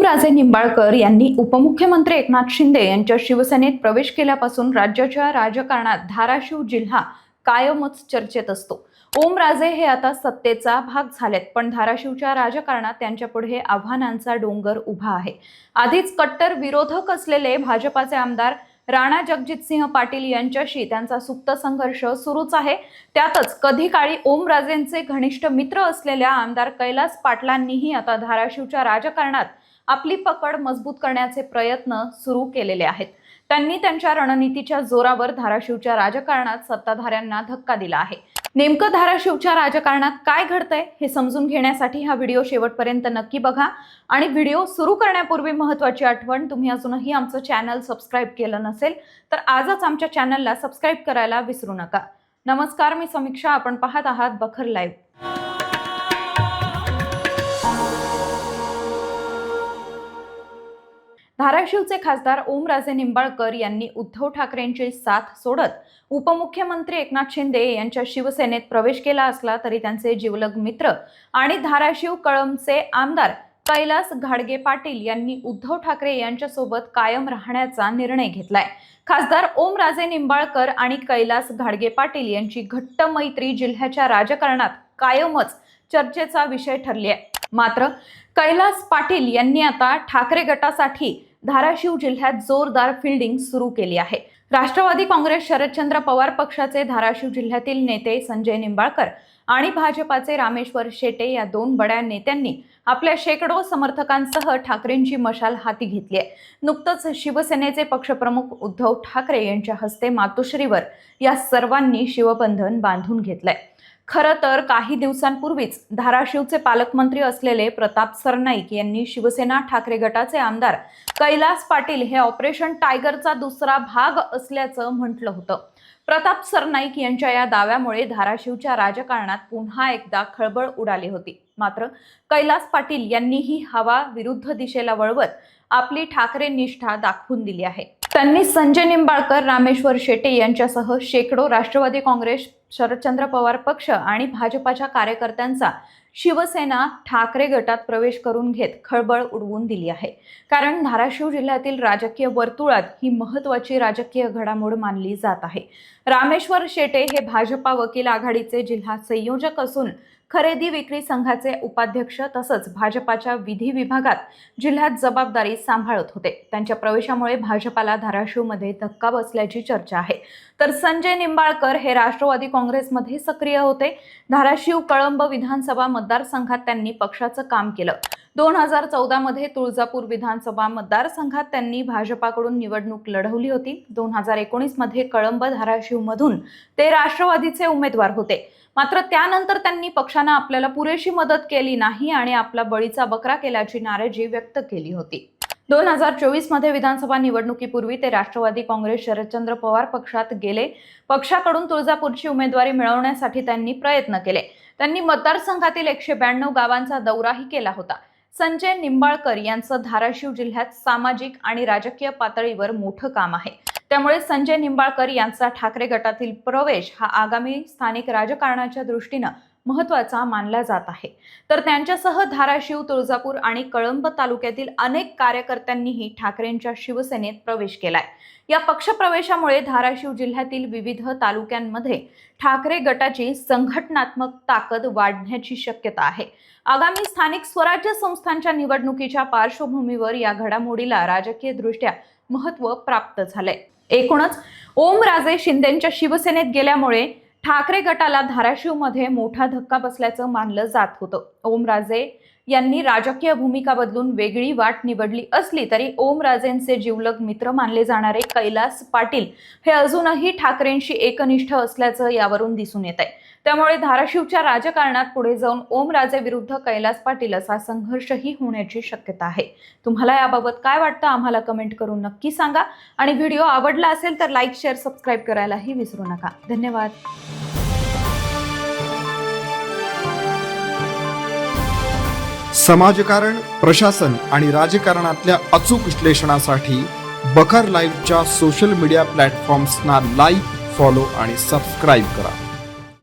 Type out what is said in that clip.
ओमराजे निंबाळकर यांनी उपमुख्यमंत्री एकनाथ शिंदे यांच्या शिवसेनेत प्रवेश केल्यापासून राज्याच्या राजकारणात धाराशिव जिल्हा कायमच चर्चेत असतो। ओमराजे हे आता सत्तेचा भाग झालेत, पण धाराशिवच्या राजकारणात त्यांच्यापुढे आव्हानांचा डोंगर उभा आहे। आधीच कट्टर विरोधक असलेले भाजपाचे आमदार राणा जगजितसिंह पाटील यांच्याशी त्यांचा सुप्त संघर्ष सुरूच आहे। त्यातच कधी काळी ओमराजेंचे घनिष्ठ मित्र असलेल्या आमदार कैलास पाटलांनीही आता धाराशिवच्या राजकारणात आपली पकड मजबूत करण्याचे प्रयत्न सुरू केलेले आहेत। त्यांनी त्यांच्या रणनीतीच्या जोरावर धाराशिवच्या राजकारणात सत्ताधाऱ्यांना धक्का दिला आहे। नेमकं धाराशिवच्या राजकारणात काय घडतंय हे समजून घेण्यासाठी हा व्हिडिओ शेवटपर्यंत नक्की बघा। आणि व्हिडिओ सुरू करण्यापूर्वी महत्त्वाची आठवण, तुम्ही अजूनही आमचं चॅनल सबस्क्राइब केलं नसेल तर आजच आमच्या चॅनलला सबस्क्राइब करायला विसरू नका। नमस्कार, मी समीक्षा, आपण पाहत आहात बखर लाईव्ह। धाराशिवचे खासदार ओमराजे निंबाळकर यांनी उद्धव ठाकरेंची साथ सोडत उपमुख्यमंत्री एकनाथ शिंदे यांच्या शिवसेनेत प्रवेश केला असला तरी त्यांचे जिवलग मित्र आणि धाराशिव कळंबचे आमदार कैलास घाडगे पाटील यांनी उद्धव ठाकरे यांच्यासोबत कायम राहण्याचा निर्णय घेतलाय। खासदार ओमराजे निंबाळकर आणि कैलास घाडगे पाटील यांची घट्ट मैत्री जिल्ह्याच्या राजकारणात कायमच चर्चेचा विषय ठरली आहे। मात्र कैलास पाटील यांनी आता ठाकरे गटासाठी धाराशिव जिल्ह्यात जोरदार फिल्डिंग सुरू केली आहे। राष्ट्रवादी काँग्रेस शरदचंद्र पवार पक्षाचे धाराशिव जिल्ह्यातील नेते संजय निंबाळकर आणि भाजपाचे रामेश्वर शेटे या दोन बड्या नेत्यांनी आपल्या शेकडो समर्थकांसह ठाकरेंची मशाल हाती घेतली आहे। नुकतंच शिवसेनेचे पक्षप्रमुख उद्धव ठाकरे यांच्या हस्ते मातोश्रीवर या सर्वांनी शिवबंधन बांधून घेतलंय। खरं तर काही दिवसांपूर्वीच धाराशिवचे पालकमंत्री असलेले प्रताप सरनाईक यांनी शिवसेना ठाकरे गटाचे आमदार कैलास पाटील हे ऑपरेशन टायगरचा दुसरा भाग असल्याचं म्हटलं होतं। प्रताप सरनाईक यांच्या या दाव्यामुळे धाराशिवच्या राजकारणात पुन्हा एकदा खळबळ उडाली होती। मात्र कैलास पाटील यांनी ही हवा विरुद्ध दिशेला वळवत आपली ठाकरे निष्ठा दाखवून दिली आहे। त्यांनी संजय निंबाळकर, रामेश्वर शेटे यांच्यासह शेकडो राष्ट्रवादी काँग्रेस, शरदचंद्र पवार पक्ष आणि भाजपाच्या कार्यकर्त्यांचा शिवसेना ठाकरे गटात प्रवेश करून घेत खळबळ उडवून दिली आहे। कारण धाराशिव जिल्ह्यातील राजकीय वर्तुळात ही महत्त्वाची राजकीय घडामोड मानली जात आहे। रामेश्वर शेटे हे भाजपा वकील आघाडीचे जिल्हा संयोजक असून खरेदी विक्री संघाचे उपाध्यक्ष तसंच भाजपाच्या विधी विभागात जिल्ह्यात जबाबदारी सांभाळत होते। त्यांच्या प्रवेशामुळे भाजपाला धाराशिवमध्ये धक्का बसल्याची चर्चा आहे। तर संजय निंबाळकर हे राष्ट्रवादी काँग्रेसमध्ये सक्रिय होते। धाराशिव कळंब विधानसभा मतदारसंघात त्यांनी पक्षाचं काम केलं। 2014 मध्ये तुळजापूर विधानसभा मतदारसंघात त्यांनी भाजपाकडून निवडणूक लढवली होती। 2019 मध्ये कळंब धाराशिव मधून ते राष्ट्रवादीचे उमेदवार होते। मात्र त्यानंतर त्यांनी पक्षाने आपल्याला पुरेशी मदत केली नाही आणि आपला बळीचा बकरा केल्याची नाराजी व्यक्त केली होती। 2024 मध्ये विधानसभा निवडणुकीपूर्वी ते राष्ट्रवादी काँग्रेस शरदचंद्र पवार पक्षात गेले। पक्षाकडून तुळजापूरची उमेदवारी मिळवण्यासाठी त्यांनी प्रयत्न केले। त्यांनी मतदारसंघातील 192 गावांचा दौराही केला होता। संजय निंबाळकर यांचं धाराशिव जिल्ह्यात सामाजिक आणि राजकीय पातळीवर मोठं काम आहे। त्यामुळे संजय निंबाळकर यांचा ठाकरे गटातील प्रवेश हा आगामी स्थानिक राजकारणाच्या दृष्टीने महत्त्वाचा मानला जात आहे। तर त्यांच्यासह धाराशिव, तुळजापूर आणि कळंब तालुक्यातील अनेक कार्यकर्त्यांनीही ठाकरेंच्या शिवसेनेत प्रवेश केलाय। या पक्षप्रवेशामुळे धाराशिव जिल्ह्यातील विविध तालुक्यांमध्ये ठाकरे गटाची संघटनात्मक ताकद वाढण्याची शक्यता आहे। आगामी स्थानिक स्वराज्य संस्थांच्या निवडणुकीच्या पार्श्वभूमीवर या घडामोडीला राजकीय दृष्ट्या महत्त्व प्राप्त झालंय। एकूणच ओमराजे शिंदेंच्या शिवसेनेत गेल्यामुळे ठाकरे गटाला धाराशिवमध्ये मोठा धक्का बसल्याचं मानलं जात होतं। ओमराजे यांनी राजकीय भूमिका बदलून वेगळी वाट निवडली असली तरी ओमराजेंचे जिवलग मित्र मानले जाणारे कैलास पाटील हे अजूनही ठाकरेंशी एकनिष्ठ असल्याचं यावरून दिसून येत आहे। त्यामुळे धाराशिवच्या राजकारणात पुढे जाऊन ओमराजे विरुद्ध कैलास पाटील असा संघर्षही होण्याची शक्यता आहे। तुम्हाला याबाबत काय वाटतं आम्हाला कमेंट करून नक्की सांगा आणि व्हिडिओ आवडला असेल तर लाईक, शेअर, सबस्क्राइब करायलाही विसरू नका। धन्यवाद। समाजकारण, प्रशासन आणि राजकारणातल्या अचूक विश्लेषणासाठी बखर लाईव्हच्या सोशल मीडिया प्लॅटफॉर्म्सना लाईक, फॉलो आणि सबस्क्राईब करा।